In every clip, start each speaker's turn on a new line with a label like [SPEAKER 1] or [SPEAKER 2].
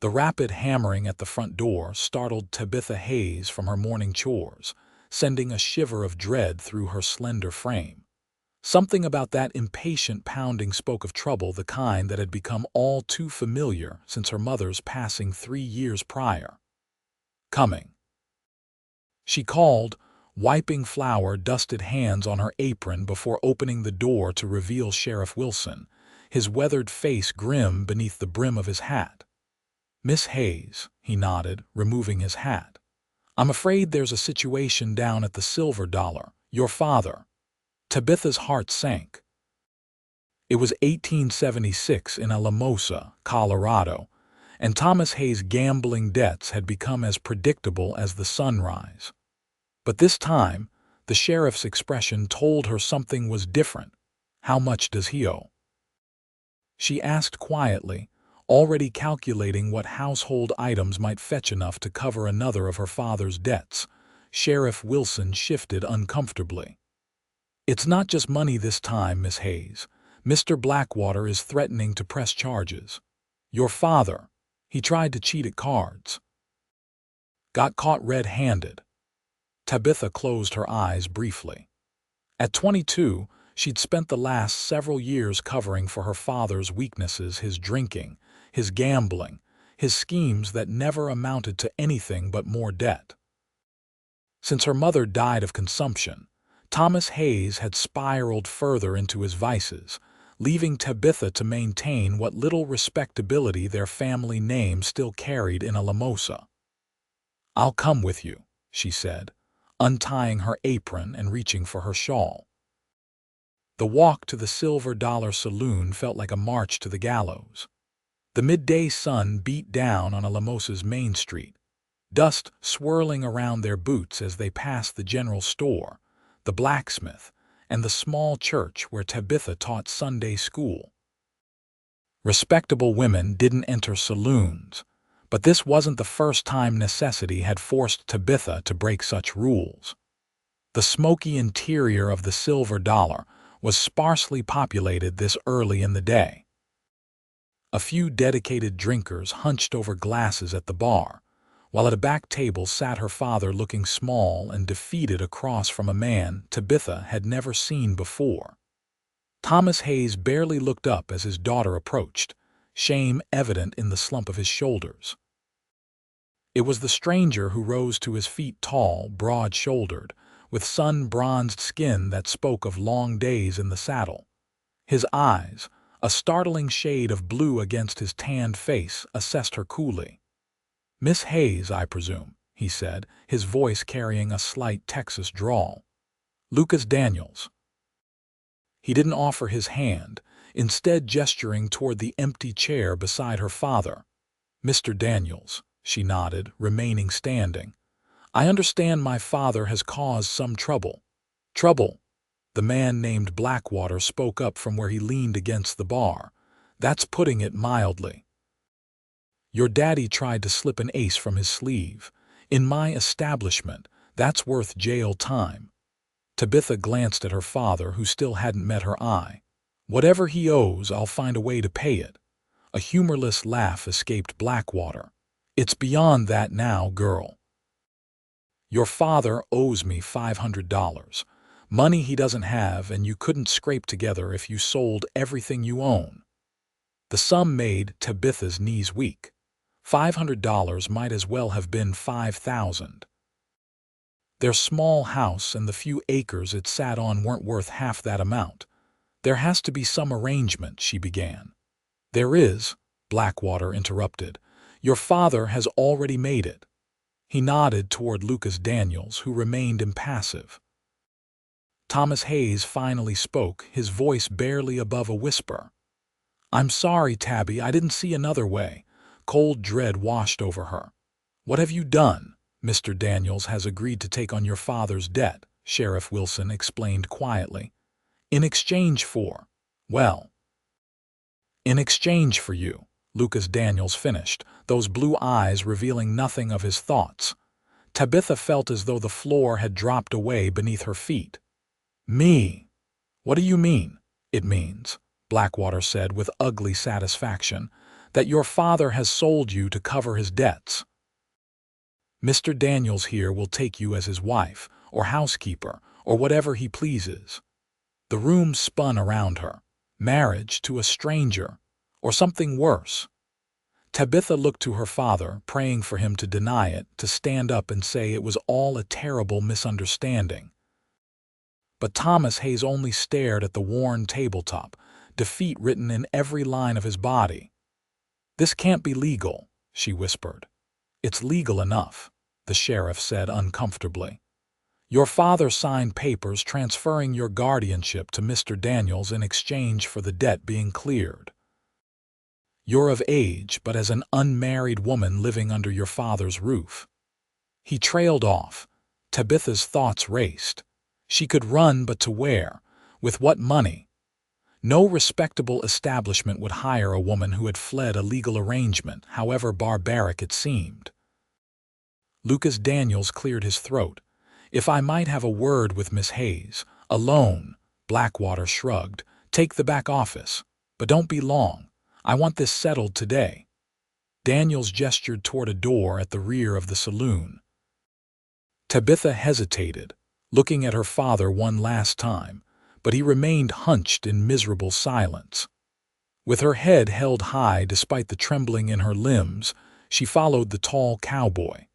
[SPEAKER 1] The rapid hammering at the front door startled Tabitha Hayes from her morning chores, sending a shiver of dread through her slender frame. Something about that impatient pounding spoke of trouble, the kind that had become all too familiar since her mother's passing 3 years prior. "Coming," she called, wiping flour-dusted hands on her apron before opening the door to reveal Sheriff Wilson, his weathered face grim beneath the brim of his hat. "Miss Hayes," he nodded, removing his hat. "I'm afraid there's a situation down at the Silver Dollar. Your father—" Tabitha's heart sank. It was 1876 in Alamosa, Colorado, and Thomas Hayes' gambling debts had become as predictable as the sunrise. But this time, the sheriff's expression told her something was different. "How much does he owe?" she asked quietly, already calculating what household items might fetch enough to cover another of her father's debts. Sheriff Wilson shifted uncomfortably. "It's not just money this time, Miss Hayes. Mr. Blackwater is threatening to press charges. Your father, he tried to cheat at cards. Got caught red-handed." Tabitha closed her eyes briefly. At 22, she'd spent the last several years covering for her father's weaknesses, his drinking, his gambling, his schemes that never amounted to anything but more debt. Since her mother died of consumption, Thomas Hayes had spiraled further into his vices, leaving Tabitha to maintain what little respectability their family name still carried in Alamosa. "I'll come with you," she said, untying her apron and reaching for her shawl. The walk to the Silver Dollar Saloon felt like a march to the gallows. The midday sun beat down on Alamosa's main street, dust swirling around their boots as they passed the general store, the blacksmith, and the small church where Tabitha taught Sunday school. Respectable women didn't enter saloons, but this wasn't the first time necessity had forced Tabitha to break such rules. The smoky interior of the Silver Dollar was sparsely populated this early in the day. A few dedicated drinkers hunched over glasses at the bar, while at a back table sat her father, looking small and defeated across from a man Tabitha had never seen before. Thomas Hayes barely looked up as his daughter approached, shame evident in the slump of his shoulders. It was the stranger who rose to his feet, tall, broad-shouldered, with sun-bronzed skin that spoke of long days in the saddle. His eyes, a startling shade of blue against his tanned face, assessed her coolly. "Miss Hayes, I presume," he said, his voice carrying a slight Texas drawl. "Lucas Daniels." He didn't offer his hand, instead gesturing toward the empty chair beside her father. "Mr. Daniels," she nodded, remaining standing. "I understand my father has caused some trouble." "Trouble?" The man named Blackwater spoke up from where he leaned against the bar. "That's putting it mildly. Your daddy tried to slip an ace from his sleeve. In my establishment, that's worth jail time." Tabitha glanced at her father, who still hadn't met her eye. "Whatever he owes, I'll find a way to pay it." A humorless laugh escaped Blackwater. "It's beyond that now, girl. Your father owes me $500. Money he doesn't have and you couldn't scrape together if you sold everything you own." The sum made Tabitha's knees weak. $500 might as well have been 5,000. Their small house and the few acres it sat on weren't worth half that amount. "There has to be some arrangement," she began. "There is," Blackwater interrupted. "Your father has already made it." He nodded toward Lucas Daniels, who remained impassive. Thomas Hayes finally spoke, his voice barely above a whisper. "I'm sorry, Tabby, I didn't see another way." Cold dread washed over her. "What have you done?" "Mr. Daniels has agreed to take on your father's debt," Sheriff Wilson explained quietly. "In exchange for, well, in exchange for you," Lucas Daniels finished, those blue eyes revealing nothing of his thoughts. Tabitha felt as though the floor had dropped away beneath her feet. "Me? What do you mean?" "It means," Blackwater said with ugly satisfaction, that your father has sold you to cover his debts. Mr. Daniels here will take you as his wife, or housekeeper, or whatever he pleases. The room spun around her. Marriage to a stranger, or something worse. Tabitha looked to her father, praying for him to deny it, to stand up and say it was all a terrible misunderstanding. But Thomas Hayes only stared at the worn tabletop, defeat written in every line of his body. "This can't be legal," she whispered. "It's legal enough," the sheriff said uncomfortably. "Your father signed papers transferring your guardianship to Mr. Daniels in exchange for the debt being cleared. You're of age, but as an unmarried woman living under your father's roof." He trailed off. Tabitha's thoughts raced. She could run, but to where? With what money? No respectable establishment would hire a woman who had fled a legal arrangement, however barbaric it seemed. Lucas Daniels cleared his throat. "If I might have a word with Miss Hayes, alone," Blackwater shrugged. "Take the back office. But don't be long. I want this settled today." Daniels gestured toward a door at the rear of the saloon. Tabitha hesitated, looking at her father one last time, but he remained hunched in miserable silence. With her head held high despite the trembling in her limbs, she followed the tall cowboy.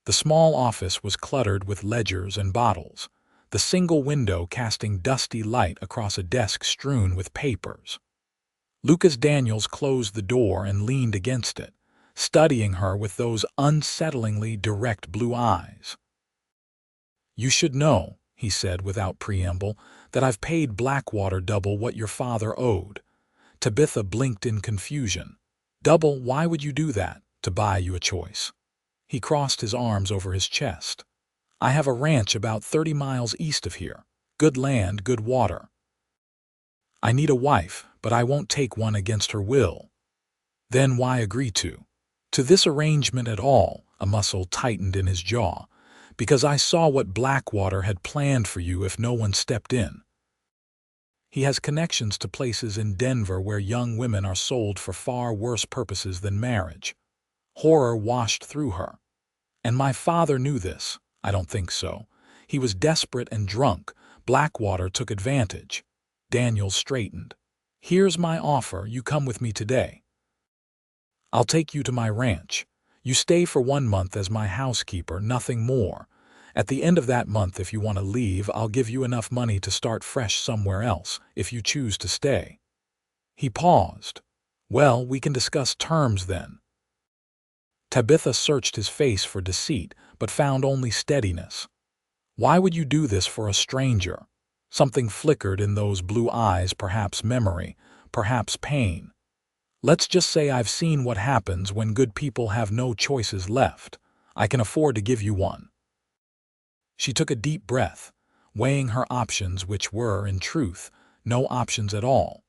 [SPEAKER 1] The small office was cluttered with ledgers and bottles, the single window casting dusty light across a desk strewn with papers. Lucas Daniels closed the door and leaned against it, studying her with those unsettlingly direct blue eyes. "You should know," he said without preamble, "that I've paid Blackwater double what your father owed." Tabitha blinked in confusion. "Double? Why would you do that? To buy you a choice." He crossed his arms over his chest. "I have a ranch about 30 miles east of here. Good land, good water. I need a wife, but I won't take one against her will." "Then why agree to this arrangement at all?" A muscle tightened in his jaw. "Because I saw what Blackwater had planned for you if no one stepped in. He has connections to places in Denver where young women are sold for far worse purposes than marriage." Horror washed through her. "And my father knew this." "I don't think so. He was desperate and drunk. Blackwater took advantage." Daniels straightened. "Here's my offer. You come with me today. I'll take you to my ranch. You stay for 1 month as my housekeeper, nothing more. At the end of that month, if you want to leave, I'll give you enough money to start fresh somewhere else, if you choose to stay." He paused. "Well, we can discuss terms then." Tabitha searched his face for deceit, but found only steadiness. "Why would you do this for a stranger?" Something flickered in those blue eyes, perhaps memory, perhaps pain. "Let's just say I've seen what happens when good people have no choices left. I can afford to give you one." She took a deep breath, weighing her options, which were, in truth, no options at all.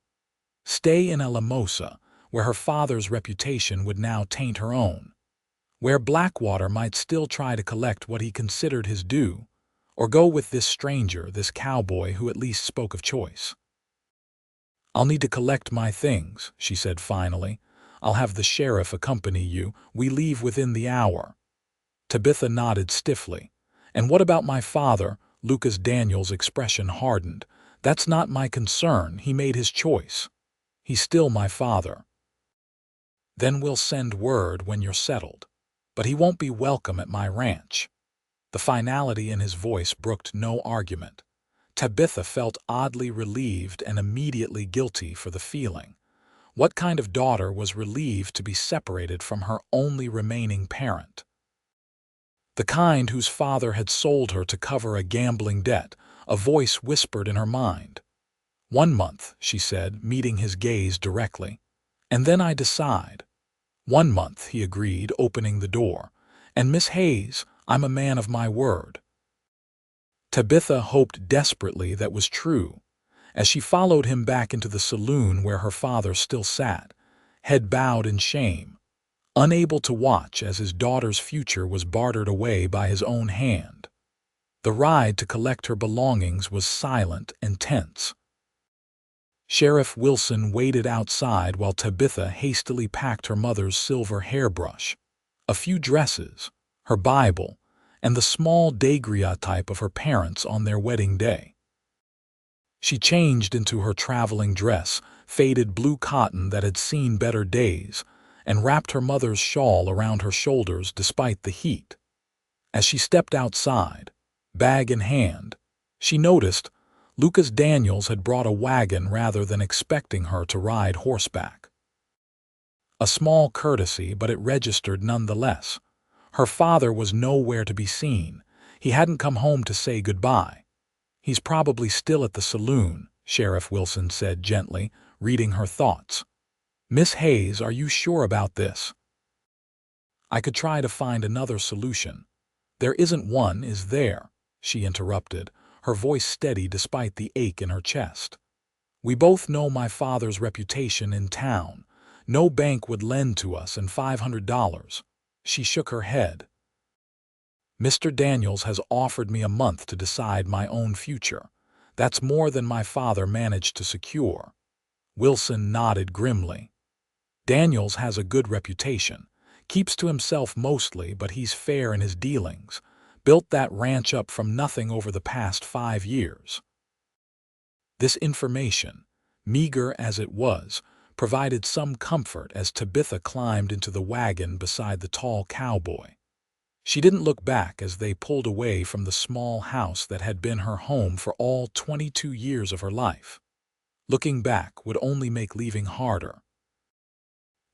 [SPEAKER 1] Stay in Alamosa, where her father's reputation would now taint her own, where Blackwater might still try to collect what he considered his due, or go with this stranger, this cowboy who at least spoke of choice. "I'll need to collect my things," she said finally. "I'll have the sheriff accompany you. We leave within the hour." Tabitha nodded stiffly. "And what about my father?" Lucas Daniels' expression hardened. "That's not my concern. He made his choice. He's still my father." "Then we'll send word when you're settled. But he won't be welcome at my ranch." The finality in his voice brooked no argument. Tabitha felt oddly relieved and immediately guilty for the feeling. What kind of daughter was relieved to be separated from her only remaining parent? The kind whose father had sold her to cover a gambling debt. A voice whispered in her mind. "1 month," she said, meeting his gaze directly. "And then I decide." "1 month," he agreed, opening the door. "And Miss Hayes, I'm a man of my word." Tabitha hoped desperately that was true, as she followed him back into the saloon where her father still sat, head bowed in shame, unable to watch as his daughter's future was bartered away by his own hand. The ride to collect her belongings was silent and tense. Sheriff Wilson waited outside while Tabitha hastily packed her mother's silver hairbrush, a few dresses, her Bible, and the small daguerreotype of her parents on their wedding day. She changed into her traveling dress, faded blue cotton that had seen better days, and wrapped her mother's shawl around her shoulders despite the heat. As she stepped outside, bag in hand, she noticed Lucas Daniels had brought a wagon rather than expecting her to ride horseback. A small courtesy, but it registered nonetheless. Her father was nowhere to be seen. He hadn't come home to say goodbye. "He's probably still at the saloon," Sheriff Wilson said gently, reading her thoughts. "Miss Hayes, are you sure about this?" "I could try to find another solution." "There isn't one, is there?" she interrupted, her voice steady despite the ache in her chest. "We both know my father's reputation in town. No bank would lend to us, and $500. She shook her head. "Mr. Daniels has offered me a month to decide my own future. That's more than my father managed to secure." Wilson nodded grimly. "Daniels has a good reputation. Keeps to himself mostly, but he's fair in his dealings. Built that ranch up from nothing over the past 5 years." This information, meager as it was, provided some comfort as Tabitha climbed into the wagon beside the tall cowboy. She didn't look back as they pulled away from the small house that had been her home for all 22 years of her life. Looking back would only make leaving harder.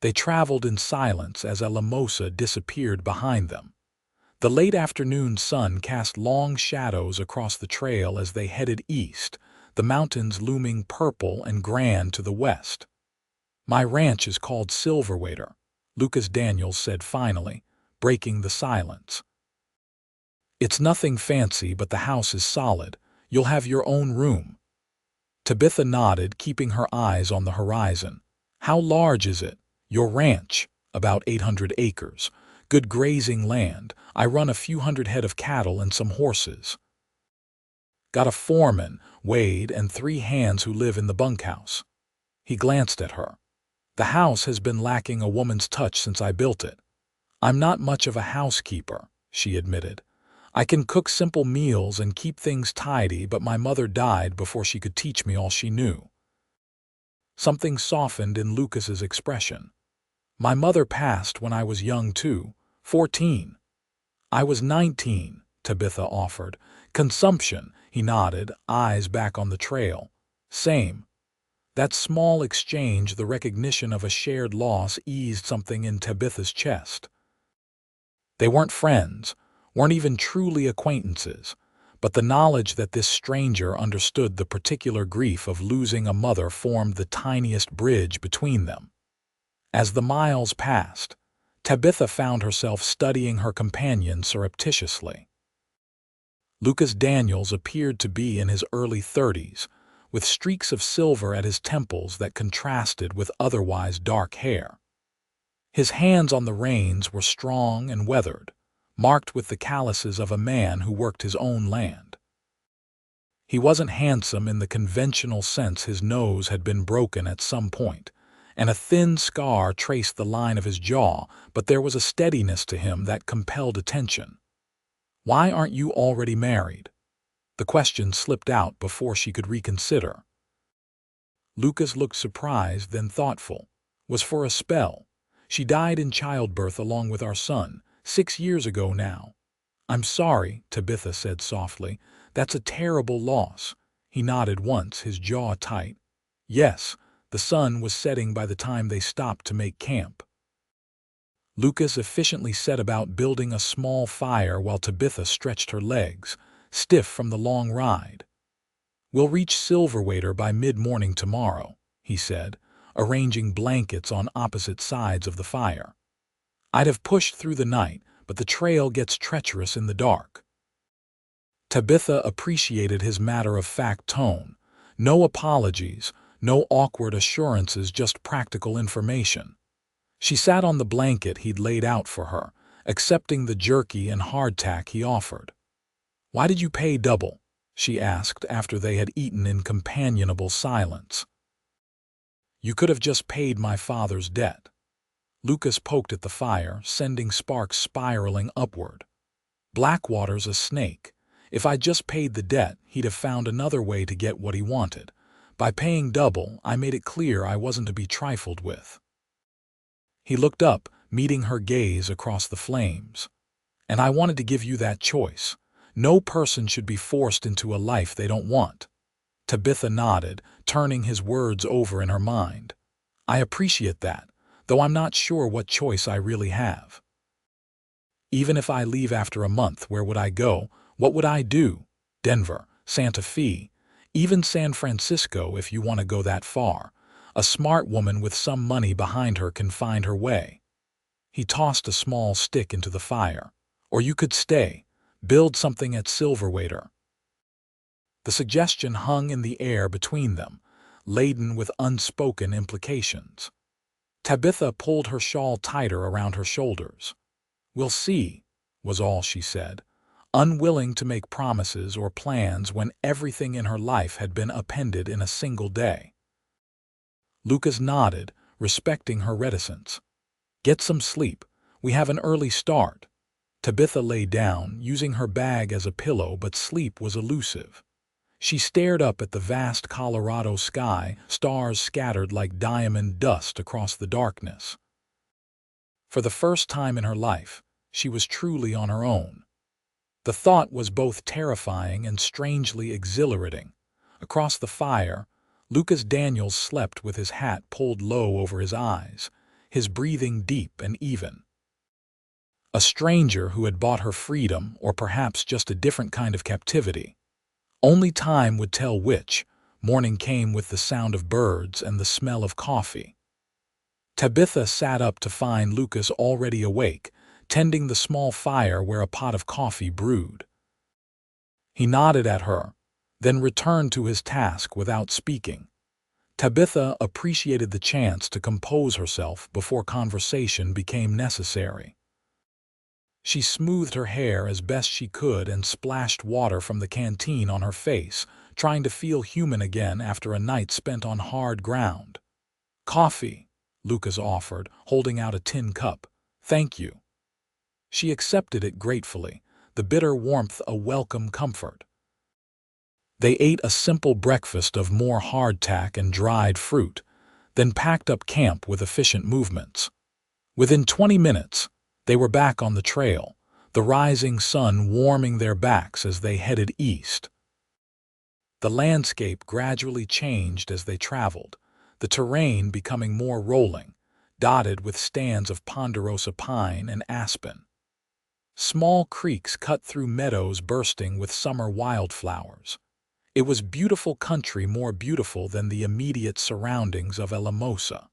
[SPEAKER 1] They traveled in silence as a limosa disappeared behind them. The late afternoon sun cast long shadows across the trail as they headed east, the mountains looming purple and grand to the west. "My ranch is called Silverwater," Lucas Daniels said finally, breaking the silence. "It's nothing fancy, but the house is solid. You'll have your own room." Tabitha nodded, keeping her eyes on the horizon. "How large is it?" "Your ranch?" "About 800 acres. Good grazing land. I run a few hundred head of cattle and some horses. Got a foreman, Wade, and 3 hands who live in the bunkhouse." He glanced at her. "The house has been lacking a woman's touch since I built it." "I'm not much of a housekeeper," she admitted. "I can cook simple meals and keep things tidy, but my mother died before she could teach me all she knew." Something softened in Lucas's expression. "My mother passed when I was young too, 14. "I was 19, Tabitha offered. "Consumption," he nodded, eyes back on the trail. "Same." That small exchange, the recognition of a shared loss, eased something in Tabitha's chest. They weren't friends, weren't even truly acquaintances, but the knowledge that this stranger understood the particular grief of losing a mother formed the tiniest bridge between them. As the miles passed, Tabitha found herself studying her companion surreptitiously. Lucas Daniels appeared to be in his early 30s, with streaks of silver at his temples that contrasted with otherwise dark hair. His hands on the reins were strong and weathered, marked with the calluses of a man who worked his own land. He wasn't handsome in the conventional sense. His nose had been broken at some point, and a thin scar traced the line of his jaw, but there was a steadiness to him that compelled attention. "Why aren't you already married?" The question slipped out before she could reconsider. Lucas looked surprised, then thoughtful. "Was for a spell. She died in childbirth along with our son, 6 years ago now." "I'm sorry," Tabitha said softly. "That's a terrible loss." He nodded once, his jaw tight. "Yes, the sun was setting by the time they stopped to make camp." Lucas efficiently set about building a small fire while Tabitha stretched her legs, stiff from the long ride. "We'll reach Silverwater by mid-morning tomorrow," he said, arranging blankets on opposite sides of the fire. "I'd have pushed through the night, but the trail gets treacherous in the dark." Tabitha appreciated his matter-of-fact tone. No apologies, no awkward assurances, just practical information. She sat on the blanket he'd laid out for her, accepting the jerky and hardtack he offered. "Why did you pay double?" she asked after they had eaten in companionable silence. You could have just paid my father's debt. Lucas poked at the fire, sending sparks spiraling upward. Blackwater's a snake. If I'd just paid the debt, he'd have found another way to get what he wanted. By paying double, I made it clear I wasn't to be trifled with. He looked up, meeting her gaze across the flames. And I wanted to give you that choice. No person should be forced into a life they don't want. Tabitha nodded, turning his words over in her mind. I appreciate that, though I'm not sure what choice I really have. Even if I leave after a month, where would I go? What would I do? Denver, Santa Fe, even San Francisco if you want to go that far. A smart woman with some money behind her can find her way. He tossed a small stick into the fire. Or you could stay, build something at Silverwater. The suggestion hung in the air between them, laden with unspoken implications. Tabitha pulled her shawl tighter around her shoulders. We'll see, was all she said, unwilling to make promises or plans when everything in her life had been upended in a single day. Lucas nodded, respecting her reticence. Get some sleep. We have an early start. Tabitha lay down, using her bag as a pillow, but sleep was elusive. She stared up at the vast Colorado sky, stars scattered like diamond dust across the darkness. For the first time in her life, she was truly on her own. The thought was both terrifying and strangely exhilarating. Across the fire, Lucas Daniels slept with his hat pulled low over his eyes, his breathing deep and even. A stranger who had bought her freedom, or perhaps just a different kind of captivity. Only time would tell which. Morning came with the sound of birds and the smell of coffee. Tabitha sat up to find Lucas already awake, tending the small fire where a pot of coffee brewed. He nodded at her, then returned to his task without speaking. Tabitha appreciated the chance to compose herself before conversation became necessary. She smoothed her hair as best she could and splashed water from the canteen on her face, trying to feel human again after a night spent on hard ground. Coffee, Lucas offered, holding out a tin cup. Thank you. She accepted it gratefully, the bitter warmth a welcome comfort. They ate a simple breakfast of more hardtack and dried fruit, then packed up camp with efficient movements. Within 20 minutes, they were back on the trail, the rising sun warming their backs as they headed east. The landscape gradually changed as they traveled, the terrain becoming more rolling, dotted with stands of ponderosa pine and aspen. Small creeks cut through meadows bursting with summer wildflowers. It was beautiful country, more beautiful than the immediate surroundings of Alamosa.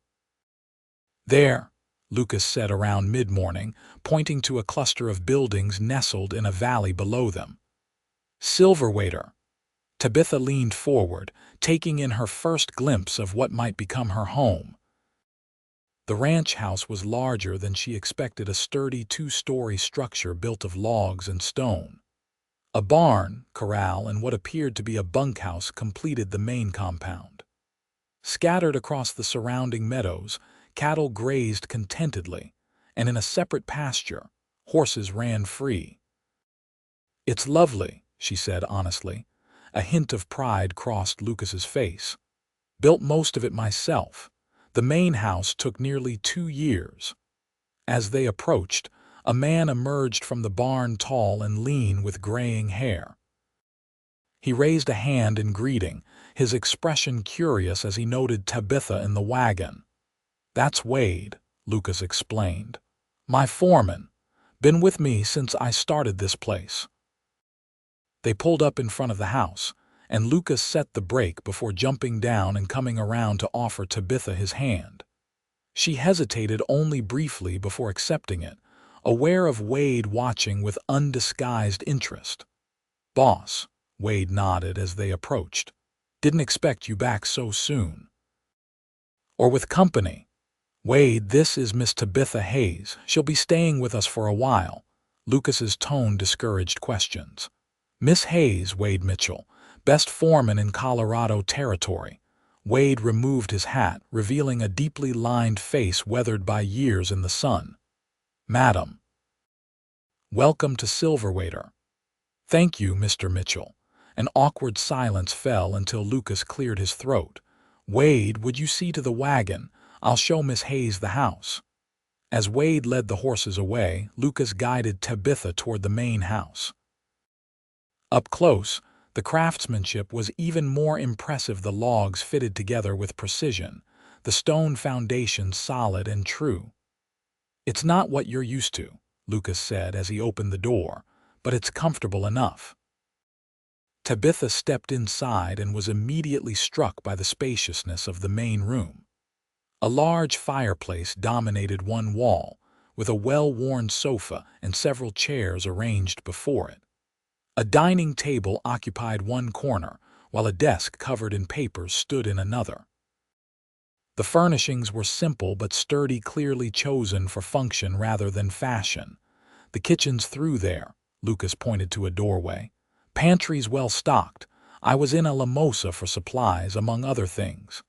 [SPEAKER 1] There, Lucas said around mid-morning, pointing to a cluster of buildings nestled in a valley below them. Silverwater. Tabitha leaned forward, taking in her first glimpse of what might become her home. The ranch house was larger than she expected, a sturdy two-story structure built of logs and stone. A barn, corral, and what appeared to be a bunkhouse completed the main compound. Scattered across the surrounding meadows, cattle grazed contentedly, and in a separate pasture, horses ran free. It's lovely, she said honestly. A hint of pride crossed Lucas's face. Built most of it myself. The main house took nearly 2 years. As they approached, a man emerged from the barn, tall and lean with graying hair. He raised a hand in greeting, his expression curious as he noted Tabitha in the wagon. That's Wade, Lucas explained. My foreman. Been with me since I started this place. They pulled up in front of the house, and Lucas set the brake before jumping down and coming around to offer Tabitha his hand. She hesitated only briefly before accepting it, aware of Wade watching with undisguised interest. Boss, Wade nodded as they approached. Didn't expect you back so soon. Or with company. Wade, this is Miss Tabitha Hayes. She'll be staying with us for a while. Lucas's tone discouraged questions. Miss Hayes, Wade Mitchell, best foreman in Colorado Territory. Wade removed his hat, revealing a deeply lined face weathered by years in the sun. "Madam, welcome to Silverwater." "Thank you, Mr. Mitchell." An awkward silence fell until Lucas cleared his throat. "Wade, would you see to the wagon? I'll show Miss Hayes the house." As Wade led the horses away, Lucas guided Tabitha toward the main house. Up close, the craftsmanship was even more impressive. The logs fitted together with precision, the stone foundations solid and true. "It's not what you're used to," Lucas said as he opened the door, "but it's comfortable enough." Tabitha stepped inside and was immediately struck by the spaciousness of the main room. A large fireplace dominated one wall, with a well-worn sofa and several chairs arranged before it. A dining table occupied one corner, while a desk covered in papers stood in another. The furnishings were simple but sturdy, clearly chosen for function rather than fashion. "The kitchen's through there," Lucas pointed to a doorway. "Pantry's well stocked. I was in a limosa for supplies, among other things."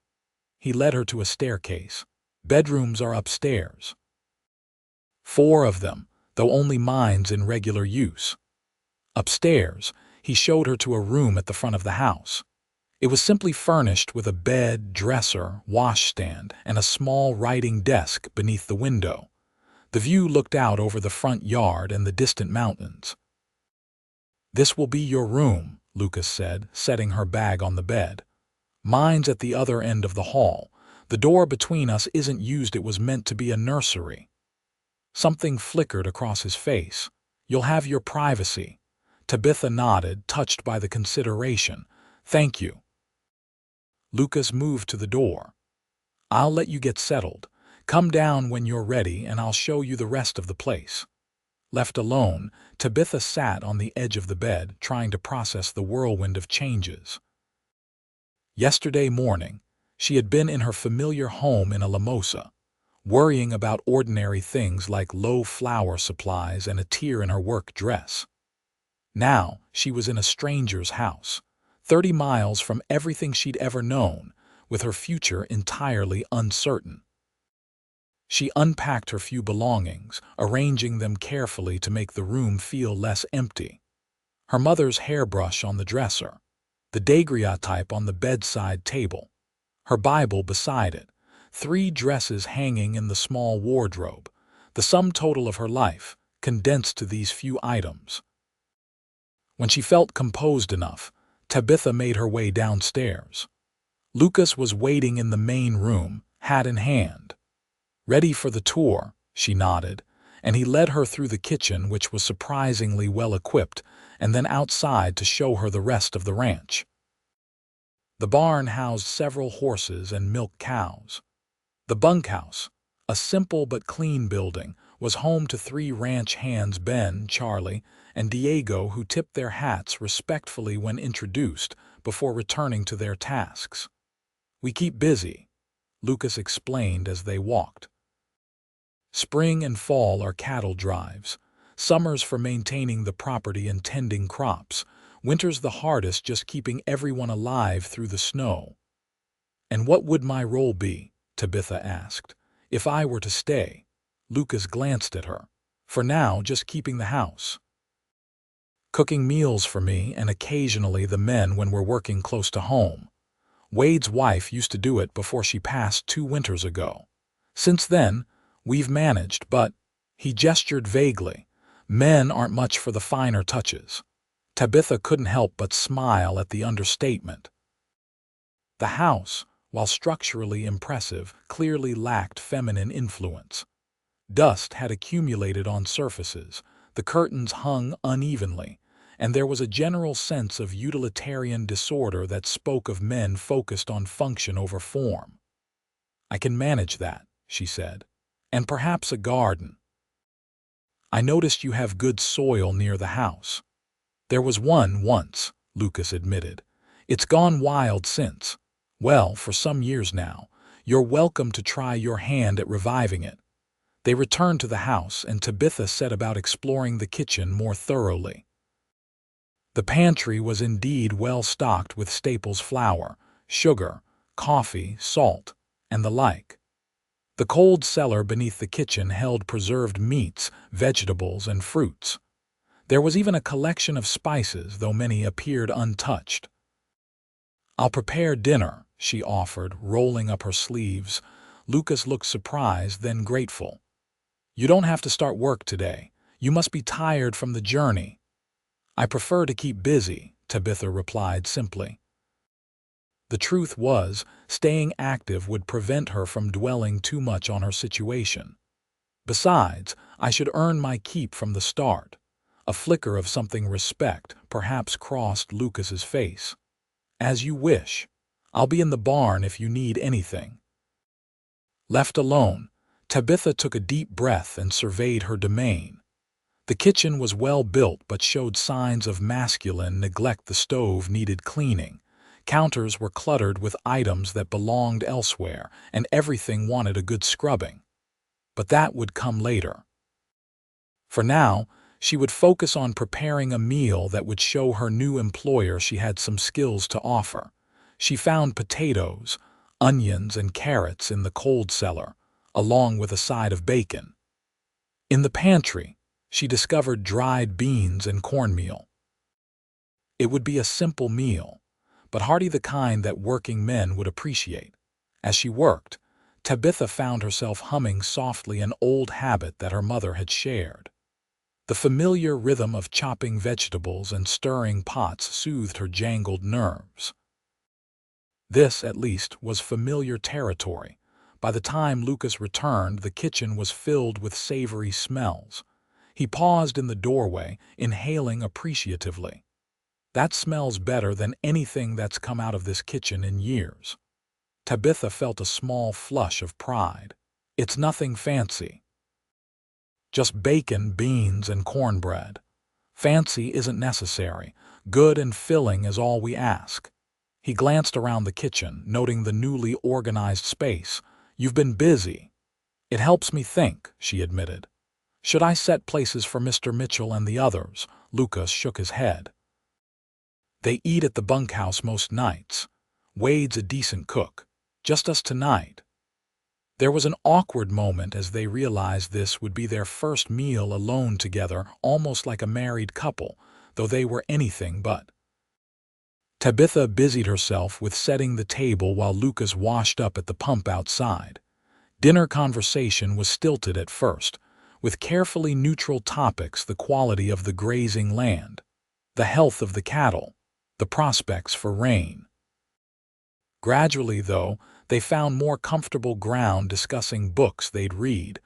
[SPEAKER 1] He led her to a staircase. "Bedrooms are upstairs. 4 of them, though only mine's in regular use." Upstairs, he showed her to a room at the front of the house. It was simply furnished with a bed, dresser, washstand, and a small writing desk beneath the window. The view looked out over the front yard and the distant mountains. "This will be your room," Lucas said, setting her bag on the bed. "Mine's at the other end of the hall. The door between us isn't used. It was meant to be a nursery." Something flickered across his face. "You'll have your privacy." Tabitha nodded, touched by the consideration. "Thank you." Lucas moved to the door. "I'll let you get settled. Come down when you're ready and I'll show you the rest of the place." Left alone, Tabitha sat on the edge of the bed, trying to process the whirlwind of changes. Yesterday morning, she had been in her familiar home in a limosa, worrying about ordinary things like low flour supplies and a tear in her work dress. Now she was in a stranger's house, 30 miles from everything she'd ever known, with her future entirely uncertain. She unpacked her few belongings, arranging them carefully to make the room feel less empty. Her mother's hairbrush on the dresser, the daguerreotype on the bedside table, her Bible beside it, 3 dresses hanging in the small wardrobe, the sum total of her life, condensed to these few items. When she felt composed enough, Tabitha made her way downstairs. Lucas was waiting in the main room, hat in hand. "Ready for the tour?" she nodded, and he led her through the kitchen, which was surprisingly well equipped, and then outside to show her the rest of the ranch. The barn housed several horses and milk cows. The bunkhouse, a simple but clean building, was home to 3 ranch hands, Ben, Charlie, and Diego, who tipped their hats respectfully when introduced before returning to their tasks. "We keep busy," Lucas explained as they walked. "Spring and fall are cattle drives. Summer's for maintaining the property and tending crops. Winter's the hardest, just keeping everyone alive through the snow." "And what would my role be?" Tabitha asked. "If I were to stay?" Lucas glanced at her. "For now, just keeping the house. Cooking meals for me and occasionally the men when we're working close to home. Wade's wife used to do it before she passed 2 winters ago. Since then, we've managed, but—" he gestured vaguely. "Men aren't much for the finer touches." Tabitha couldn't help but smile at the understatement. The house, while structurally impressive, clearly lacked feminine influence. Dust had accumulated on surfaces, the curtains hung unevenly, and there was a general sense of utilitarian disorder that spoke of men focused on function over form. "I can manage that," she said. "And perhaps a garden. I noticed you have good soil near the house." "There was one once," Lucas admitted. "It's gone wild since. Well, for some years now. You're welcome to try your hand at reviving it." They returned to the house, and Tabitha set about exploring the kitchen more thoroughly. The pantry was indeed well stocked with staples: flour, sugar, coffee, salt, and the like. The cold cellar beneath the kitchen held preserved meats, vegetables, and fruits. There was even a collection of spices, though many appeared untouched. "I'll prepare dinner," she offered, rolling up her sleeves. Lucas looked surprised, then grateful. "You don't have to start work today. You must be tired from the journey." "I prefer to keep busy," Tabitha replied simply. The truth was, staying active would prevent her from dwelling too much on her situation. Besides, I should earn my keep from the start. A flicker of something respect perhaps crossed Lucas's face. "As you wish. I'll be in the barn if you need anything." Left alone, Tabitha took a deep breath and surveyed her domain. The kitchen was well built but showed signs of masculine neglect. The stove needed cleaning. Counters were cluttered with items that belonged elsewhere, and everything wanted a good scrubbing. But that would come later. For now, she would focus on preparing a meal that would show her new employer she had some skills to offer. She found potatoes, onions, and carrots in the cold cellar, along with a side of bacon. In the pantry, she discovered dried beans and cornmeal. It would be a simple meal, but hardly the kind that working men would appreciate. As she worked, Tabitha found herself humming softly, an old habit that her mother had shared. The familiar rhythm of chopping vegetables and stirring pots soothed her jangled nerves. This, at least, was familiar territory. By the time Lucas returned, the kitchen was filled with savory smells. He paused in the doorway, inhaling appreciatively. "That smells better than anything that's come out of this kitchen in years." Tabitha felt a small flush of pride. "It's nothing fancy. Just bacon, beans, and cornbread. Fancy isn't necessary. Good and filling is all we ask." He glanced around the kitchen, noting the newly organized space. "You've been busy." "It helps me think," she admitted. "Should I set places for Mr. Mitchell and the others?" Lucas shook his head. "They eat at the bunkhouse most nights. Wade's a decent cook. Just us tonight." There was an awkward moment as they realized this would be their first meal alone together, almost like a married couple, though they were anything but. Tabitha busied herself with setting the table while Lucas washed up at the pump outside. Dinner conversation was stilted at first, with carefully neutral topics: the quality of the grazing land, the health of the cattle, the prospects for rain. Gradually, though, they found more comfortable ground discussing books they'd read.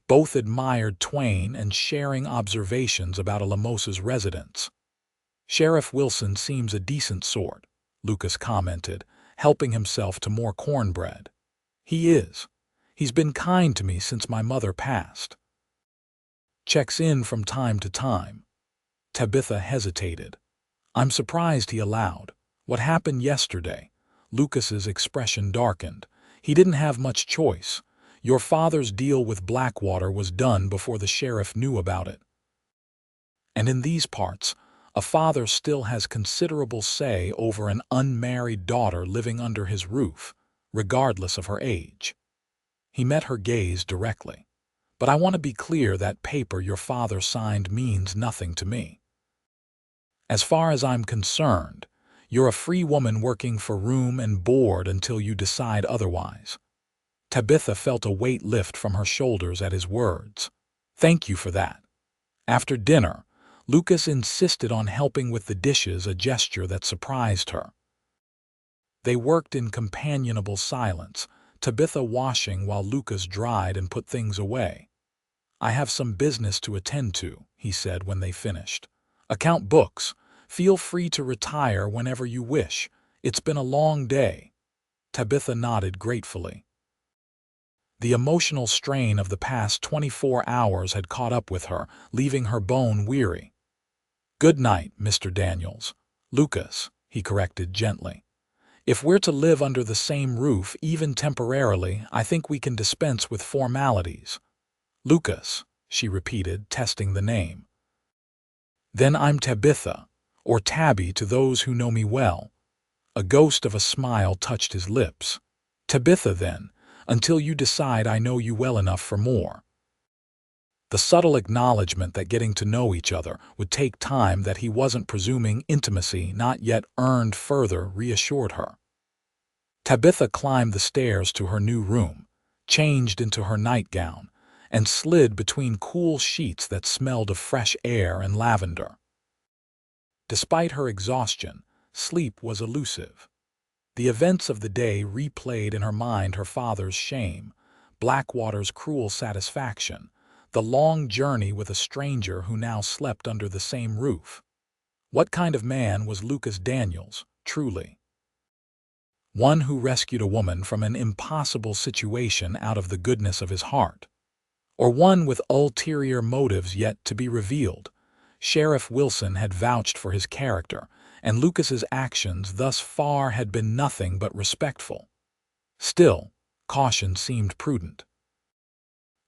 [SPEAKER 1] Both admired Twain and sharing observations about Alamosa's residents. "Sheriff Wilson seems a decent sort," Lucas commented, helping himself to more cornbread. "He is. He's been kind to me since my mother passed. Checks in from time to time." Tabitha hesitated. "I'm surprised he allowed. What happened yesterday?" Lucas's expression darkened. "He didn't have much choice. Your father's deal with Blackwater was done before the sheriff knew about it. And in these parts, a father still has considerable say over an unmarried daughter living under his roof, regardless of her age." He met her gaze directly. "But I want to be clear, that paper your father signed means nothing to me. As far as I'm concerned, you're a free woman working for room and board until you decide otherwise." Tabitha felt a weight lift from her shoulders at his words. "Thank you for that." After dinner, Lucas insisted on helping with the dishes, a gesture that surprised her. They worked in companionable silence, Tabitha washing while Lucas dried and put things away. "I have some business to attend to," he said when they finished. "Account books. Feel free to retire whenever you wish. It's been a long day." Tabitha nodded gratefully. The emotional strain of the past 24 hours had caught up with her, leaving her bone weary. "Good night, Mr. Daniels." "Lucas," he corrected gently. "If we're to live under the same roof, even temporarily, I think we can dispense with formalities." "Lucas," she repeated, testing the name. "Then I'm Tabitha, or Tabby to those who know me well." A ghost of a smile touched his lips. "Tabitha, then, until you decide I know you well enough for more." The subtle acknowledgement that getting to know each other would take time, that he wasn't presuming intimacy not yet earned, further reassured her. Tabitha climbed the stairs to her new room, changed into her nightgown, and slid between cool sheets that smelled of fresh air and lavender. Despite her exhaustion, sleep was elusive. The events of the day replayed in her mind: her father's shame, Blackwater's cruel satisfaction, the long journey with a stranger who now slept under the same roof. What kind of man was Lucas Daniels, truly? One who rescued a woman from an impossible situation out of the goodness of his heart? Or one with ulterior motives yet to be revealed? Sheriff Wilson had vouched for his character, and Lucas's actions thus far had been nothing but respectful. Still, caution seemed prudent.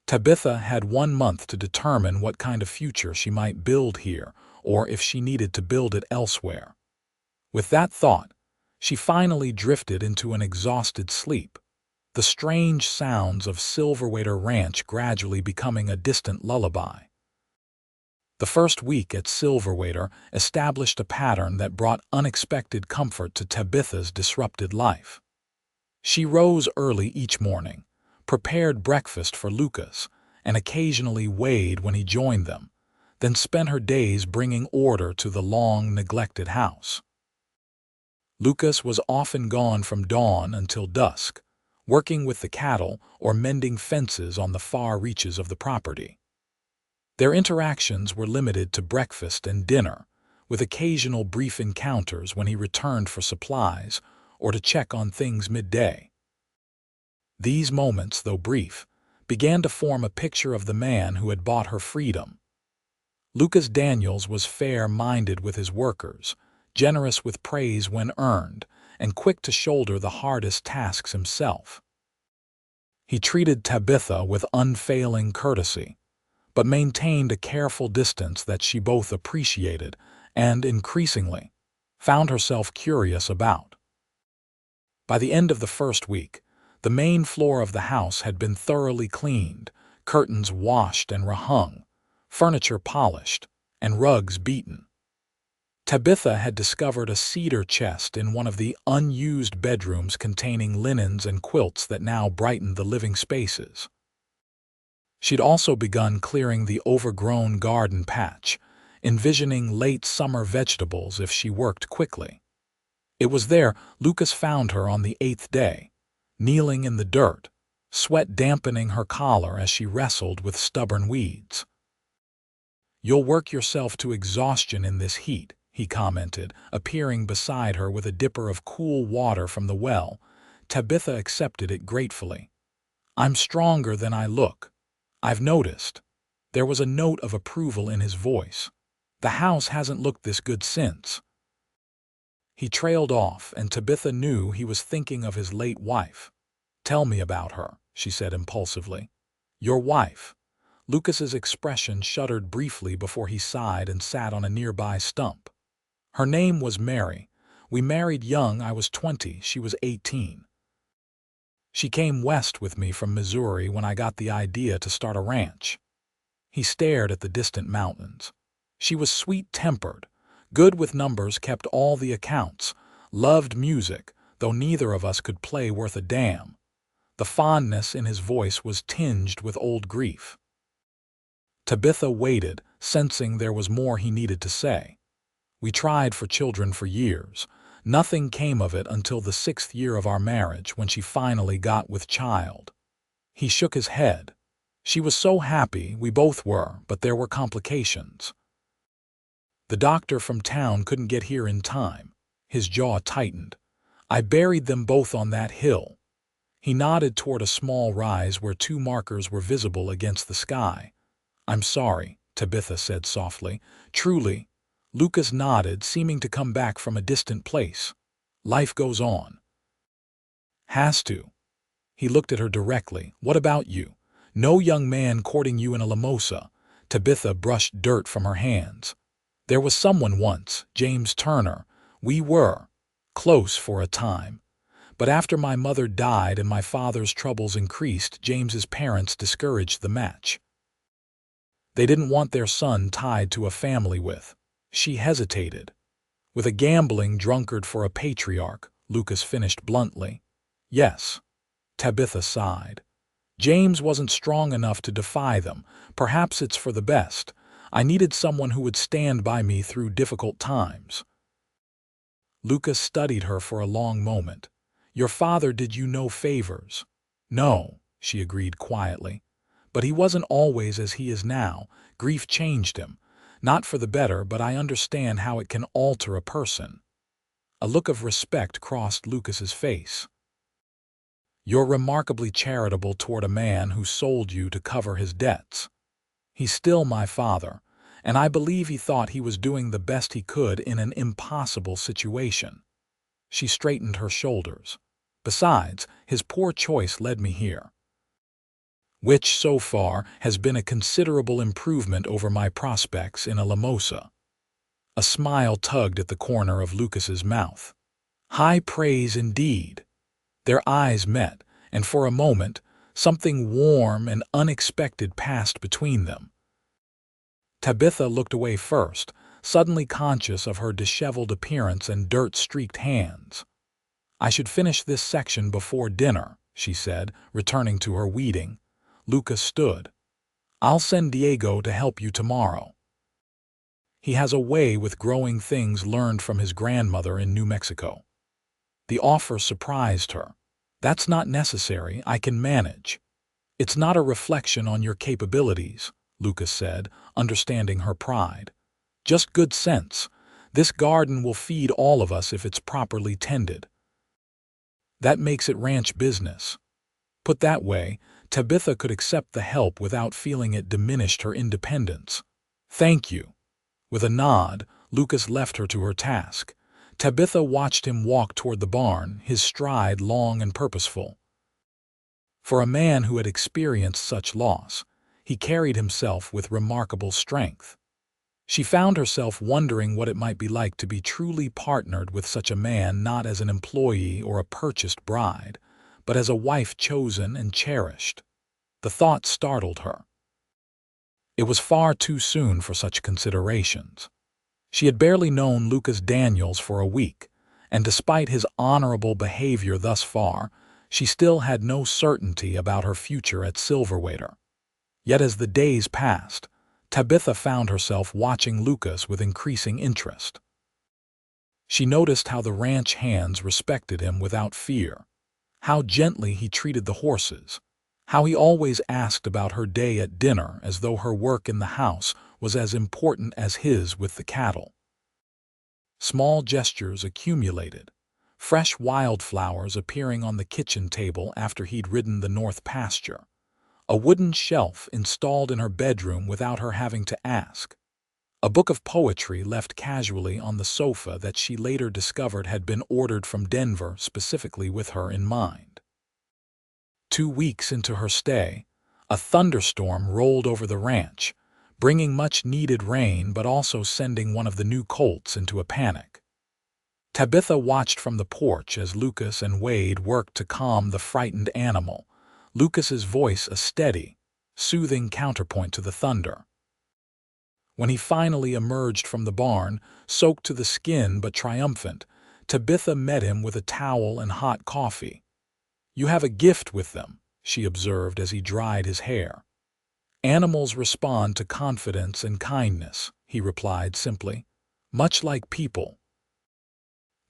[SPEAKER 1] Tabitha had 1 month to determine what kind of future she might build here, or if she needed to build it elsewhere. With that thought, she finally drifted into an exhausted sleep, the strange sounds of Silverwater Ranch gradually becoming a distant lullaby. The first week at Silverwater established a pattern that brought unexpected comfort to Tabitha's disrupted life. She rose early each morning, prepared breakfast for Lucas, and occasionally weighed when he joined them, then spent her days bringing order to the long-neglected house. Lucas was often gone from dawn until dusk, working with the cattle or mending fences on the far reaches of the property. Their interactions were limited to breakfast and dinner, with occasional brief encounters when he returned for supplies or to check on things midday. These moments, though brief, began to form a picture of the man who had bought her freedom. Lucas Daniels was fair-minded with his workers, generous with praise when earned, and quick to shoulder the hardest tasks himself. He treated Tabitha with unfailing courtesy, but maintained a careful distance that she both appreciated and, increasingly, found herself curious about. By the end of the first week, the main floor of the house had been thoroughly cleaned, curtains washed and rehung, furniture polished, and rugs beaten. Tabitha had discovered a cedar chest in one of the unused bedrooms containing linens and quilts that now brightened the living spaces. She'd also begun clearing the overgrown garden patch, envisioning late summer vegetables if she worked quickly. It was there Lucas found her on the 8th day, kneeling in the dirt, sweat dampening her collar as she wrestled with stubborn weeds. "You'll work yourself to exhaustion in this heat," he commented, appearing beside her with a dipper of cool water from the well. Tabitha accepted it gratefully. "I'm stronger than I look. I've noticed." There was a note of approval in his voice. "The house hasn't looked this good since." He trailed off, and Tabitha knew he was thinking of his late wife. "Tell me about her," she said impulsively. "Your wife." Lucas's expression shuddered briefly before he sighed and sat on a nearby stump. "Her name was Mary. We married young. I was 20, she was 18. She came west with me from Missouri when I got the idea to start a ranch." He stared at the distant mountains. "She was sweet-tempered, good with numbers, kept all the accounts, loved music, though neither of us could play worth a damn." The fondness in his voice was tinged with old grief. Tabitha waited, sensing there was more he needed to say. "We tried for children for years. Nothing came of it until the 6th year of our marriage, when she finally got with child." He shook his head. "She was so happy, we both were, but there were complications. The doctor from town couldn't get here in time." His jaw tightened. "I buried them both on that hill." He nodded toward a small rise where 2 markers were visible against the sky. "I'm sorry," Tabitha said softly. "Truly." Lucas nodded, seeming to come back from a distant place. "Life goes on." "Has to." He looked at her directly. "What about you? No young man courting you in a limosa." Tabitha brushed dirt from her hands. "There was someone once, James Turner. We were." Close for a time. But after my mother died and my father's troubles increased, James's parents discouraged the match. They didn't want their son tied to a family with. She hesitated. With a gambling drunkard for a patriarch, Lucas finished bluntly. Yes. Tabitha sighed. James wasn't strong enough to defy them. Perhaps it's for the best. I needed someone who would stand by me through difficult times. Lucas studied her for a long moment. Your father did you no favors. No, she agreed quietly. But he wasn't always as he is now. Grief changed him. Not for the better, but I understand how it can alter a person. A look of respect crossed Lucas's face. You're remarkably charitable toward a man who sold you to cover his debts. He's still my father, and I believe he thought he was doing the best he could in an impossible situation. She straightened her shoulders. Besides, his poor choice led me here, which, so far, has been a considerable improvement over my prospects in a limosa. A smile tugged at the corner of Lucas's mouth. High praise indeed. Their eyes met, and for a moment, something warm and unexpected passed between them. Tabitha looked away first, suddenly conscious of her disheveled appearance and dirt-streaked hands. I should finish this section before dinner, she said, returning to her weeding. Lucas stood. I'll send Diego to help you tomorrow. He has a way with growing things learned from his grandmother in New Mexico. The offer surprised her. That's not necessary, I can manage. It's not a reflection on your capabilities, Lucas said, understanding her pride. Just good sense. This garden will feed all of us if it's properly tended. That makes it ranch business. Put that way, Tabitha could accept the help without feeling it diminished her independence. Thank you. With a nod, Lucas left her to her task. Tabitha watched him walk toward the barn, his stride long and purposeful. For a man who had experienced such loss, he carried himself with remarkable strength. She found herself wondering what it might be like to be truly partnered with such a man, not as an employee or a purchased bride, but as a wife chosen and cherished. The thought startled her. It was far too soon for such considerations. She had barely known Lucas Daniels for a week, and despite his honorable behavior thus far, she still had no certainty about her future at Silverwater. Yet as the days passed, Tabitha found herself watching Lucas with increasing interest. She noticed how the ranch hands respected him without fear, how gently he treated the horses, how he always asked about her day at dinner as though her work in the house was as important as his with the cattle. Small gestures accumulated, fresh wildflowers appearing on the kitchen table after he'd ridden the north pasture, a wooden shelf installed in her bedroom without her having to ask, a book of poetry left casually on the sofa that she later discovered had been ordered from Denver specifically with her in mind. 2 weeks into her stay, a thunderstorm rolled over the ranch, bringing much-needed rain but also sending one of the new colts into a panic. Tabitha watched from the porch as Lucas and Wade worked to calm the frightened animal, Lucas's voice a steady, soothing counterpoint to the thunder. When he finally emerged from the barn, soaked to the skin but triumphant, Tabitha met him with a towel and hot coffee. You have a gift with them, she observed as he dried his hair. Animals respond to confidence and kindness, he replied simply, much like people.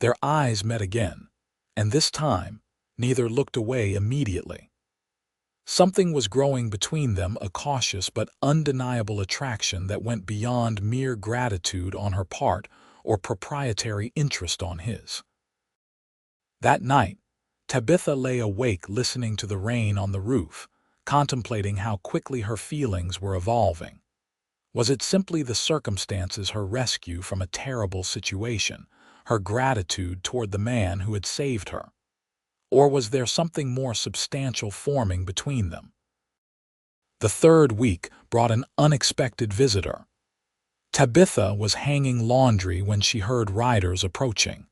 [SPEAKER 1] Their eyes met again, and this time, neither looked away immediately. Something was growing between them, a cautious but undeniable attraction that went beyond mere gratitude on her part or proprietary interest on his. That night, Tabitha lay awake listening to the rain on the roof, contemplating how quickly her feelings were evolving. Was it simply the circumstances, her rescue from a terrible situation, her gratitude toward the man who had saved her? Or was there something more substantial forming between them? The third week brought an unexpected visitor. Tabitha was hanging laundry when she heard riders approaching.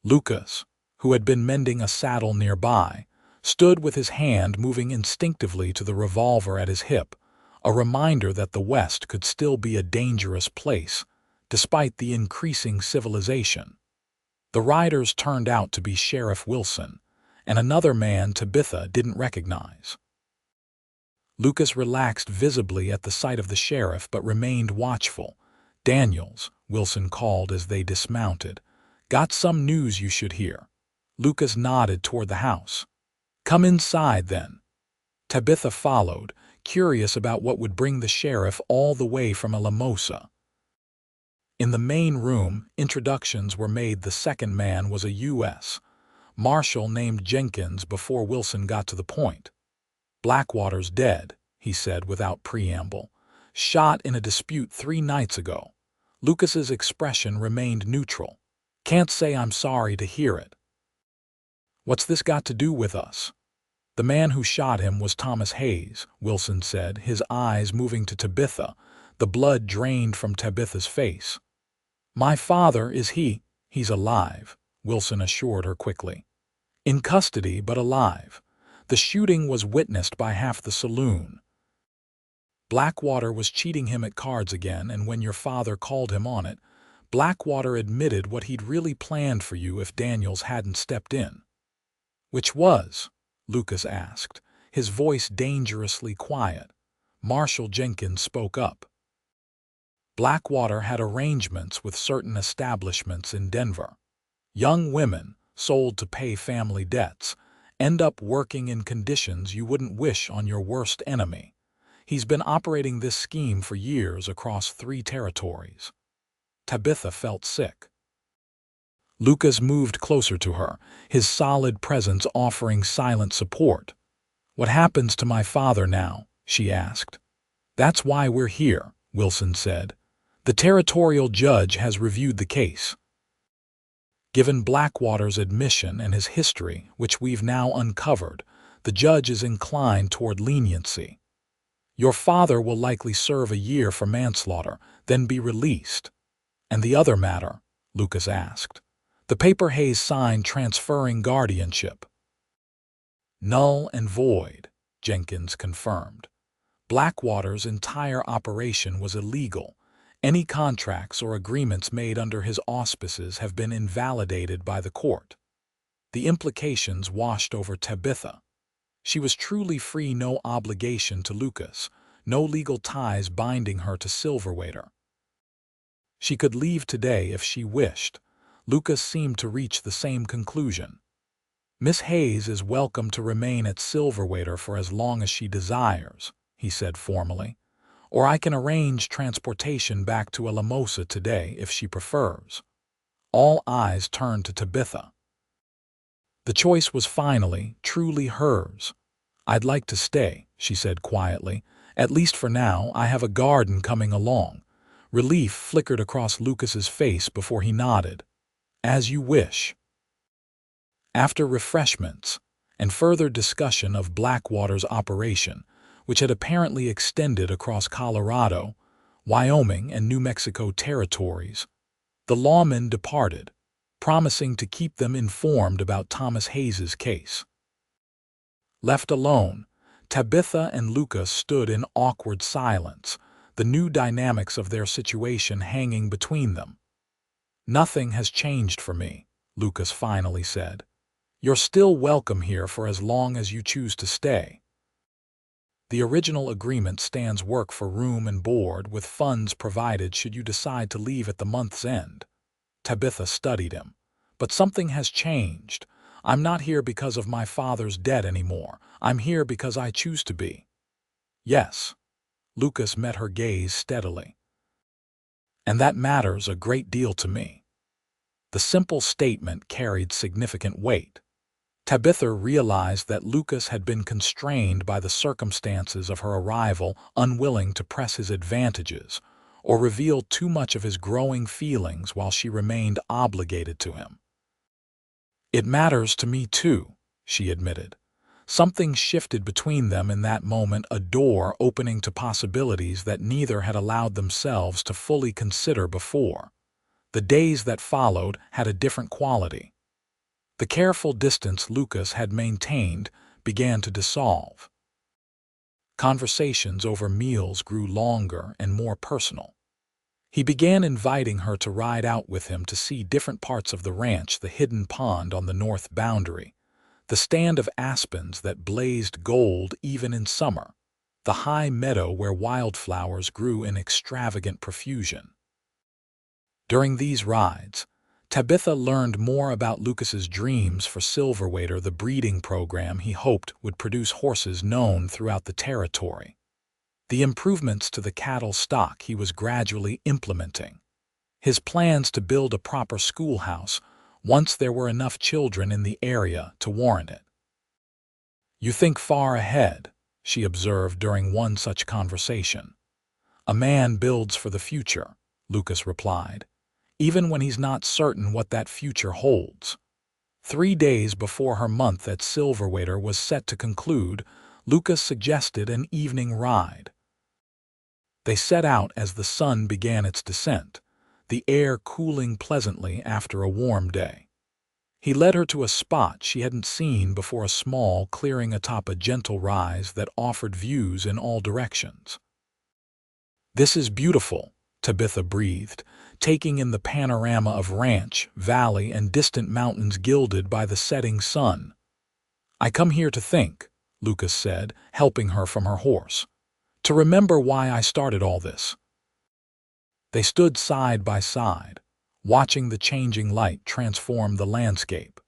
[SPEAKER 1] Lucas, who had been mending a saddle nearby, stood with his hand moving instinctively to the revolver at his hip, a reminder that the West could still be a dangerous place, despite the increasing civilization. The riders turned out to be Sheriff Wilson and another man Tabitha didn't recognize. Lucas relaxed visibly at the sight of the sheriff but remained watchful. "Daniels," Wilson called as they dismounted. "Got some news you should hear." Lucas nodded toward the house. "Come inside, then." Tabitha followed, curious about what would bring the sheriff all the way from Alamosa. In the main room, introductions were made. The second man was a U.S. Marshal named Jenkins before Wilson got to the point. "Blackwater's dead," he said without preamble. "Shot in a dispute 3 nights ago." Lucas's expression remained neutral. "Can't say I'm sorry to hear it." "What's this got to do with us?" "The man who shot him was Thomas Hayes," Wilson said, his eyes moving to Tabitha. The blood drained from Tabitha's face. "My father, is he?" "He's alive," Wilson assured her quickly. "In custody, but alive. The shooting was witnessed by half the saloon. Blackwater was cheating him at cards again, and when your father called him on it, Blackwater admitted what he'd really planned for you if Daniels hadn't stepped in." "Which was?" Lucas asked, his voice dangerously quiet. Marshal Jenkins spoke up. "Blackwater had arrangements with certain establishments in Denver. Young women, sold to pay family debts, end up working in conditions you wouldn't wish on your worst enemy. He's been operating this scheme for years across 3 territories." Tabitha felt sick. Lucas moved closer to her, his solid presence offering silent support. "What happens to my father now?" she asked. "That's why we're here," Wilson said. "The territorial judge has reviewed the case. Given Blackwater's admission and his history, which we've now uncovered, the judge is inclined toward leniency. Your father will likely serve a year for manslaughter, then be released." "And the other matter?" Lucas asked. "The paper Hayes signed transferring guardianship." "Null and void," Jenkins confirmed. "Blackwater's entire operation was illegal. Any contracts or agreements made under his auspices have been invalidated by the court." The implications washed over Tabitha. She was truly free, no obligation to Lucas, no legal ties binding her to Silverwater. She could leave today if she wished. Lucas seemed to reach the same conclusion. "Miss Hayes is welcome to remain at Silverwater for as long as she desires," he said formally. "Or I can arrange transportation back to Alamosa today if she prefers." All eyes turned to Tabitha. The choice was finally, truly hers. "I'd like to stay," she said quietly. "At least for now. I have a garden coming along." Relief flickered across Lucas's face before he nodded. "As you wish." After refreshments and further discussion of Blackwater's operation, which had apparently extended across Colorado, Wyoming, and New Mexico territories, the lawmen departed, promising to keep them informed about Thomas Hayes's case. Left alone, Tabitha and Lucas stood in awkward silence, the new dynamics of their situation hanging between them. "Nothing has changed for me," Lucas finally said. "You're still welcome here for as long as you choose to stay. The original agreement stands work for room and board with funds provided should you decide to leave at the month's end." Tabitha studied him. "But something has changed. I'm not here because of my father's debt anymore. I'm here because I choose to be." "Yes." Lucas met her gaze steadily. "And that matters a great deal to me." The simple statement carried significant weight. Tabitha realized that Lucas had been constrained by the circumstances of her arrival, unwilling to press his advantages or reveal too much of his growing feelings while she remained obligated to him. "It matters to me too," she admitted. Something shifted between them in that moment, a door opening to possibilities that neither had allowed themselves to fully consider before. The days that followed had a different quality. The careful distance Lucas had maintained began to dissolve. Conversations over meals grew longer and more personal. He began inviting her to ride out with him to see different parts of the ranch, the hidden pond on the north boundary, the stand of aspens that blazed gold even in summer, the high meadow where wildflowers grew in extravagant profusion. During these rides, Tabitha learned more about Lucas's dreams for Silverwater, the breeding program he hoped would produce horses known throughout the territory, the improvements to the cattle stock he was gradually implementing, his plans to build a proper schoolhouse once there were enough children in the area to warrant it. "You think far ahead," she observed during one such conversation. "A man builds for the future," Lucas replied, "even when he's not certain what that future holds." 3 days before her month at Silverwater was set to conclude, Lucas suggested an evening ride. They set out as the sun began its descent, the air cooling pleasantly after a warm day. He led her to a spot she hadn't seen before, a small clearing atop a gentle rise that offered views in all directions. "This is beautiful," Tabitha breathed, taking in the panorama of ranch, valley, and distant mountains gilded by the setting sun. "I come here to think," Lucas said, helping her from her horse, "to remember why I started all this." They stood side by side, watching the changing light transform the landscape.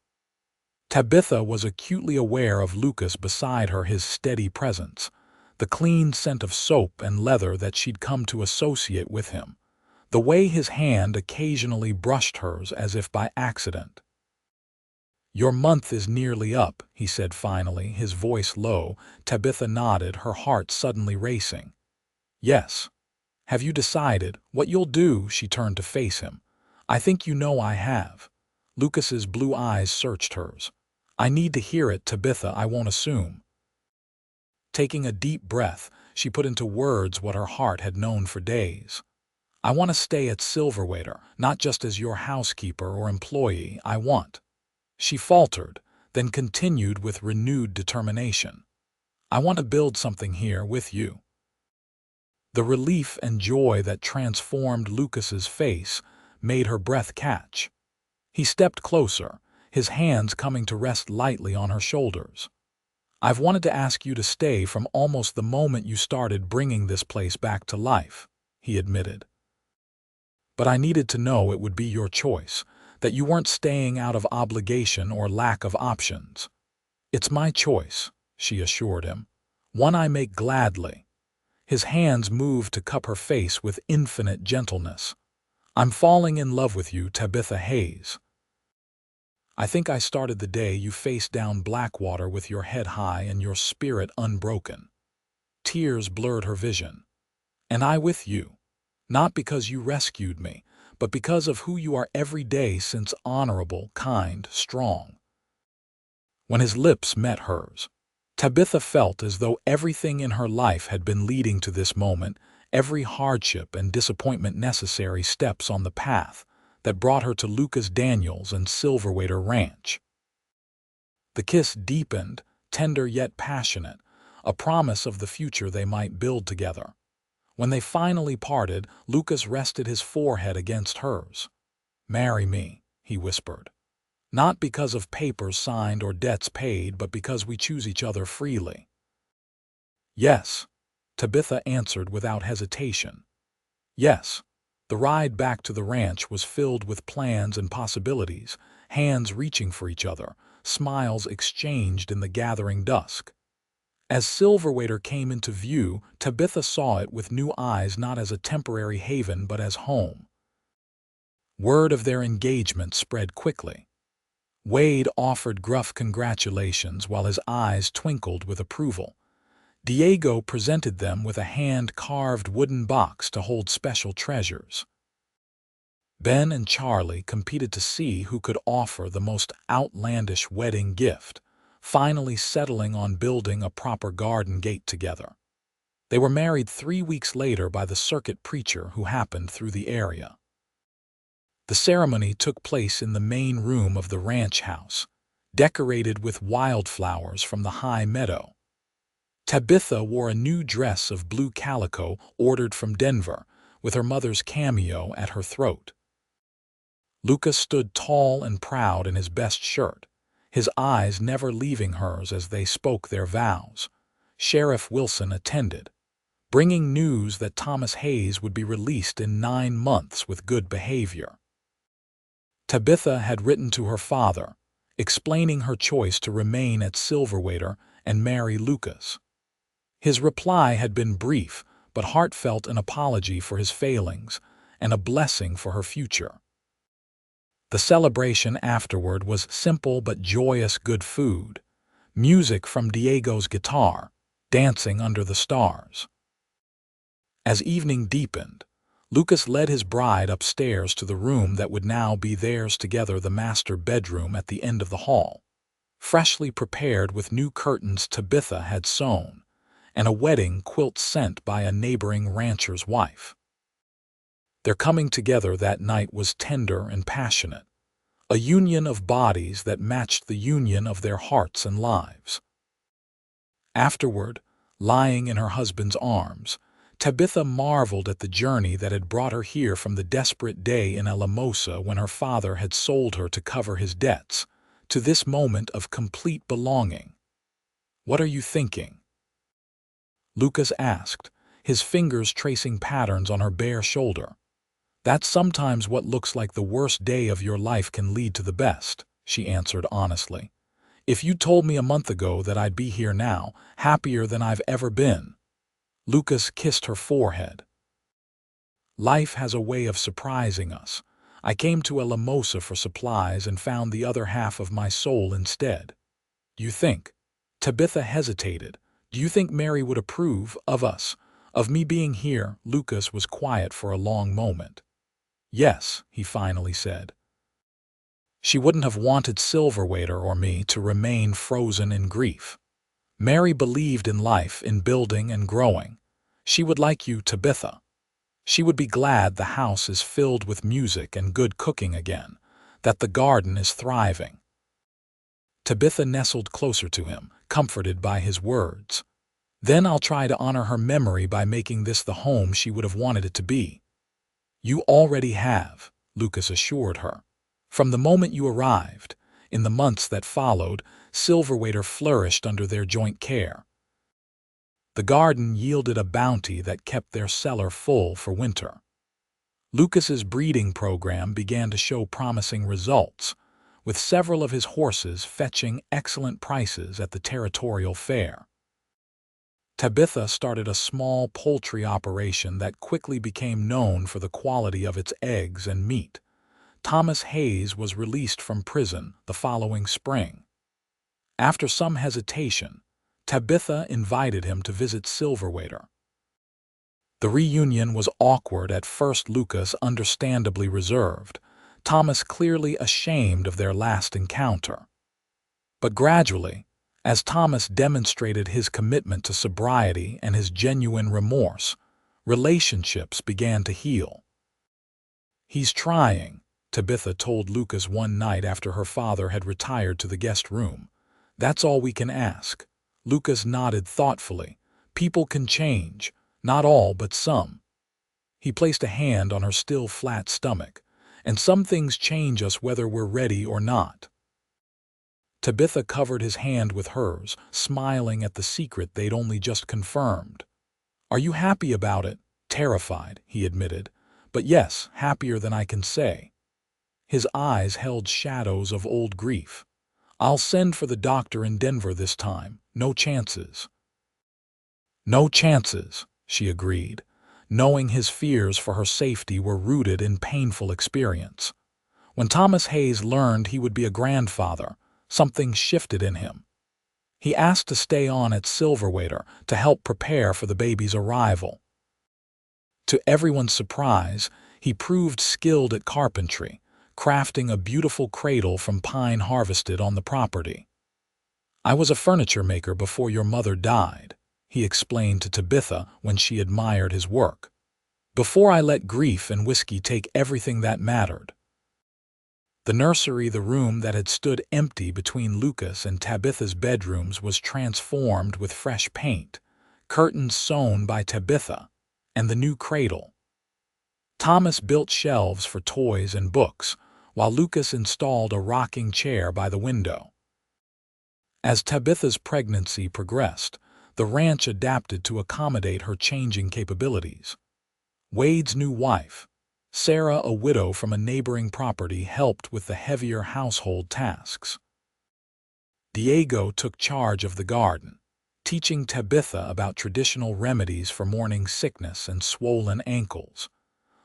[SPEAKER 1] Tabitha was acutely aware of Lucas beside her, his steady presence, the clean scent of soap and leather that she'd come to associate with him, the way his hand occasionally brushed hers as if by accident. "Your month is nearly up," he said finally, his voice low. Tabitha nodded, her heart suddenly racing. "Yes. Have you decided what you'll do?" She turned to face him. "I think you know I have." Lucas's blue eyes searched hers. "I need to hear it, Tabitha, I won't assume." Taking a deep breath, she put into words what her heart had known for days. "I want to stay at Silverwater, not just as your housekeeper or employee. I want—" She faltered, then continued with renewed determination. "I want to build something here with you." The relief and joy that transformed Lucas's face made her breath catch. He stepped closer, his hands coming to rest lightly on her shoulders. "I've wanted to ask you to stay from almost the moment you started bringing this place back to life," he admitted. "But I needed to know it would be your choice, that you weren't staying out of obligation or lack of options." "It's my choice," she assured him, "one I make gladly." His hands moved to cup her face with infinite gentleness. "I'm falling in love with you, Tabitha Hayes. I think I started the day you faced down Blackwater with your head high and your spirit unbroken." Tears blurred her vision. "And I with you, not because you rescued me, but because of who you are every day since, honorable, kind, strong." When his lips met hers, Tabitha felt as though everything in her life had been leading to this moment, every hardship and disappointment necessary steps on the path that brought her to Lucas Daniels and Silverwater Ranch. The kiss deepened, tender yet passionate, a promise of the future they might build together. When they finally parted, Lucas rested his forehead against hers. "Marry me," he whispered. "Not because of papers signed or debts paid, but because we choose each other freely." "Yes," Tabitha answered without hesitation. "Yes." The ride back to the ranch was filled with plans and possibilities, hands reaching for each other, smiles exchanged in the gathering dusk. As Silverwater came into view, Tabitha saw it with new eyes, not as a temporary haven but as home. Word of their engagement spread quickly. Wade offered gruff congratulations while his eyes twinkled with approval. Diego presented them with a hand-carved wooden box to hold special treasures. Ben and Charlie competed to see who could offer the most outlandish wedding gift, finally settling on building a proper garden gate together. They were married 3 weeks later by the circuit preacher who happened through the area. The ceremony took place in the main room of the ranch house. decorated with wildflowers from the high meadow. Tabitha wore a new dress of blue calico ordered from Denver, with her mother's cameo at her throat. Lucas stood tall and proud in his best shirt, his eyes never leaving hers as they spoke their vows. Sheriff Wilson attended, bringing news that Thomas Hayes would be released in 9 months with good behavior. Tabitha had written to her father, explaining her choice to remain at Silverwater and marry Lucas. His reply had been brief but heartfelt, an apology for his failings and a blessing for her future. The celebration afterward was simple but joyous: good food, music from Diego's guitar, dancing under the stars. As evening deepened, Lucas led his bride upstairs to the room that would now be theirs together, the master bedroom at the end of the hall, freshly prepared with new curtains Tabitha had sewn, and a wedding quilt sent by a neighboring rancher's wife. Their coming together that night was tender and passionate, a union of bodies that matched the union of their hearts and lives. Afterward, lying in her husband's arms, Tabitha marveled at the journey that had brought her here from the desperate day in Alamosa when her father had sold her to cover his debts, to this moment of complete belonging. "What are you thinking?" Lucas asked, his fingers tracing patterns on her bare shoulder. "That's sometimes what looks like the worst day of your life can lead to the best," she answered honestly. "If you told me a month ago that I'd be here now, happier than I've ever been." Lucas kissed her forehead. "Life has a way of surprising us. I came to Alamosa for supplies and found the other half of my soul instead." "You think?" Tabitha hesitated. "Do you think Mary would approve of us, of me being here?" Lucas was quiet for a long moment. "Yes," he finally said. "She wouldn't have wanted Silverwater or me to remain frozen in grief. Mary believed in life, in building and growing. She would like you, Tabitha. She would be glad the house is filled with music and good cooking again, that the garden is thriving." Tabitha nestled closer to him, comforted by his words. "Then I'll try to honor her memory by making this the home she would have wanted it to be." "You already have," Lucas assured her. "From the moment you arrived, in the months that followed, Silverwater flourished under their joint care. The garden yielded a bounty that kept their cellar full for winter. Lucas's breeding program began to show promising results, with several of his horses fetching excellent prices at the territorial fair. Tabitha started a small poultry operation that quickly became known for the quality of its eggs and meat. Thomas Hayes was released from prison the following spring. After some hesitation, Tabitha invited him to visit Silverwater. The reunion was awkward at first, Lucas understandably reserved, Thomas clearly ashamed of their last encounter. But gradually, as Thomas demonstrated his commitment to sobriety and his genuine remorse, relationships began to heal. "He's trying," Tabitha told Lucas one night after her father had retired to the guest room. "That's all we can ask." Lucas nodded thoughtfully. "People can change, not all but some." He placed a hand on her still flat stomach. "And some things change us whether we're ready or not." Tabitha covered his hand with hers, smiling at the secret they'd only just confirmed. "Are you happy about it?" "Terrified," he admitted. "But yes, happier than I can say." His eyes held shadows of old grief. "I'll send for the doctor in Denver this time. No chances." "No chances," she agreed, knowing his fears for her safety were rooted in painful experience. When Thomas Hayes learned he would be a grandfather, something shifted in him. He asked to stay on at Silverwater to help prepare for the baby's arrival. To everyone's surprise, he proved skilled at carpentry, crafting a beautiful cradle from pine harvested on the property. "I was a furniture maker before your mother died," he explained to Tabitha when she admired his work. "Before I let grief and whiskey take everything that mattered." The nursery, the room that had stood empty between Lucas and Tabitha's bedrooms, was transformed with fresh paint, curtains sewn by Tabitha, and the new cradle. Thomas built shelves for toys and books, while Lucas installed a rocking chair by the window. As Tabitha's pregnancy progressed, the ranch adapted to accommodate her changing capabilities. Wade's new wife, Sarah, a widow from a neighboring property, helped with the heavier household tasks. Diego took charge of the garden, teaching Tabitha about traditional remedies for morning sickness and swollen ankles.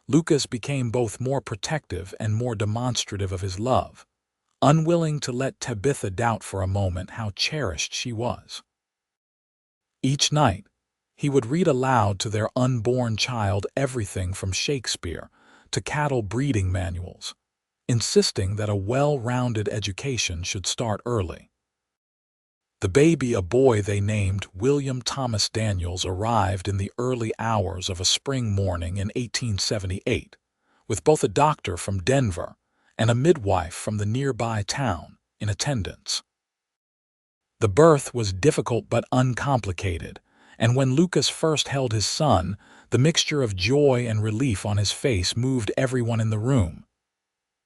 [SPEAKER 1] Lucas became both more protective and more demonstrative of his love, unwilling to let Tabitha doubt for a moment how cherished she was. Each night, he would read aloud to their unborn child everything from Shakespeare to cattle breeding manuals, insisting that a well-rounded education should start early. The baby, a boy they named William Thomas Daniels, arrived in the early hours of a spring morning in 1878, with both a doctor from Denver and a midwife from the nearby town in attendance. The birth was difficult but uncomplicated, and when Lucas first held his son, the mixture of joy and relief on his face moved everyone in the room.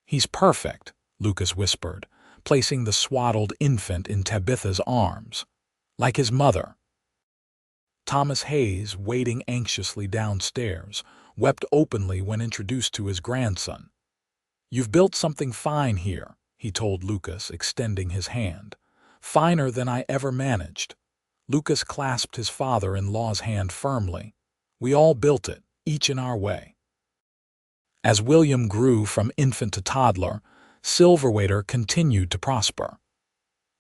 [SPEAKER 1] "He's perfect," Lucas whispered, placing the swaddled infant in Tabitha's arms, like his mother. Thomas Hayes, waiting anxiously downstairs, wept openly when introduced to his grandson. "You've built something fine here," he told Lucas, extending his hand. "Finer than I ever managed." Lucas clasped his father-in-law's hand firmly. "We all built it, each in our way." As William grew from infant to toddler, Silverwater continued to prosper.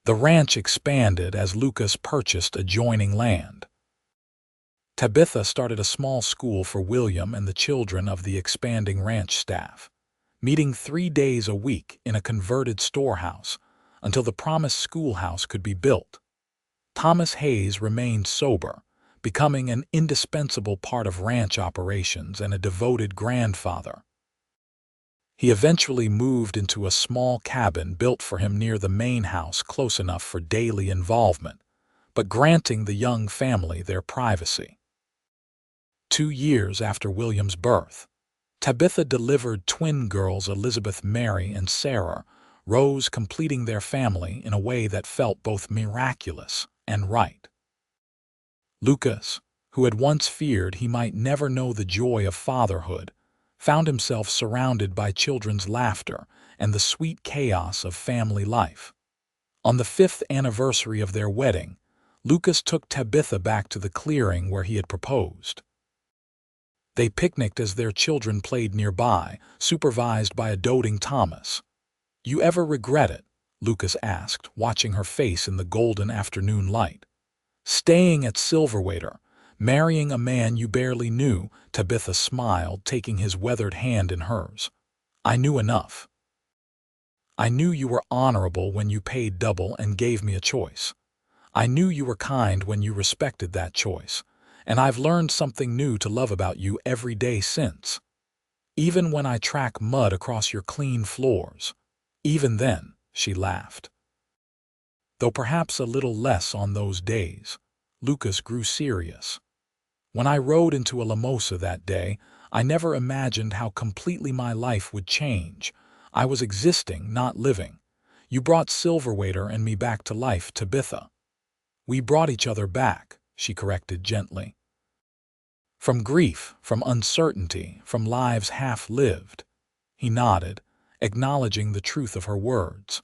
[SPEAKER 1] The ranch expanded as Lucas purchased adjoining land. Tabitha started a small school for William and the children of the expanding ranch staff, meeting 3 days a week in a converted storehouse until the promised schoolhouse could be built. Thomas Hayes remained sober, becoming an indispensable part of ranch operations and a devoted grandfather. He eventually moved into a small cabin built for him near the main house, close enough for daily involvement, but granting the young family their privacy. 2 years after William's birth, Tabitha delivered twin girls Elizabeth Mary and Sarah Rose, completing their family in a way that felt both miraculous and right. Lucas, who had once feared he might never know the joy of fatherhood, found himself surrounded by children's laughter and the sweet chaos of family life. On the 5th anniversary of their wedding, Lucas took Tabitha back to the clearing where he had proposed. They picnicked as their children played nearby, supervised by a doting Thomas. "You ever regret it?" Lucas asked, watching her face in the golden afternoon light. "Staying at Silverwater, marrying a man you barely knew," Tabitha smiled, taking his weathered hand in hers. "I knew enough. I knew you were honorable when you paid double and gave me a choice. I knew you were kind when you respected that choice, and I've learned something new to love about you every day since. Even when I track mud across your clean floors. Even then," she laughed. Though perhaps a little less on those days, Lucas grew serious. "When I rode into a Lamosa that day, I never imagined how completely my life would change. I was existing, not living. You brought Silverwater and me back to life, Tabitha." "We brought each other back," she corrected gently. "From grief, from uncertainty, from lives half-lived." He nodded, acknowledging the truth of her words.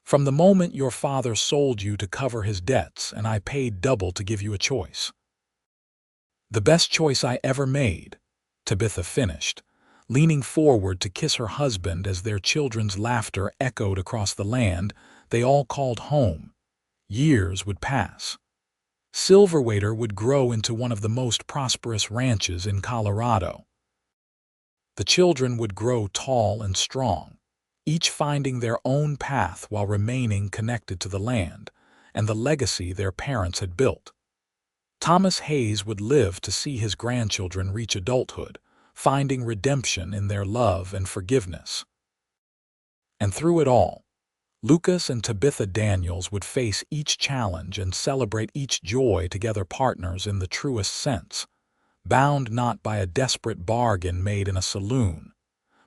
[SPEAKER 1] "From the moment your father sold you to cover his debts and I paid double to give you a choice." "The best choice I ever made," Tabitha finished, leaning forward to kiss her husband as their children's laughter echoed across the land they all called home. Years would pass. Silverwater would grow into one of the most prosperous ranches in Colorado. The children would grow tall and strong, each finding their own path while remaining connected to the land and the legacy their parents had built. Thomas Hayes would live to see his grandchildren reach adulthood, finding redemption in their love and forgiveness. And through it all, Lucas and Tabitha Daniels would face each challenge and celebrate each joy together, partners in the truest sense, bound not by a desperate bargain made in a saloon,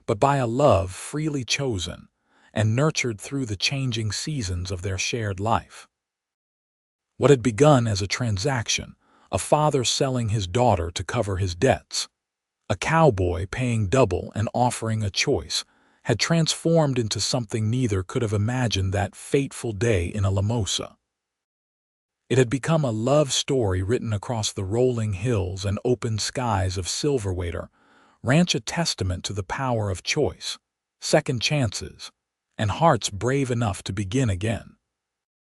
[SPEAKER 1] but by a love freely chosen and nurtured through the changing seasons of their shared life. What had begun as a transaction, a father selling his daughter to cover his debts, a cowboy paying double and offering a choice, had transformed into something neither could have imagined that fateful day in a limosa. It had become a love story written across the rolling hills and open skies of Silverwater Ranch, a testament to the power of choice, second chances, and hearts brave enough to begin again.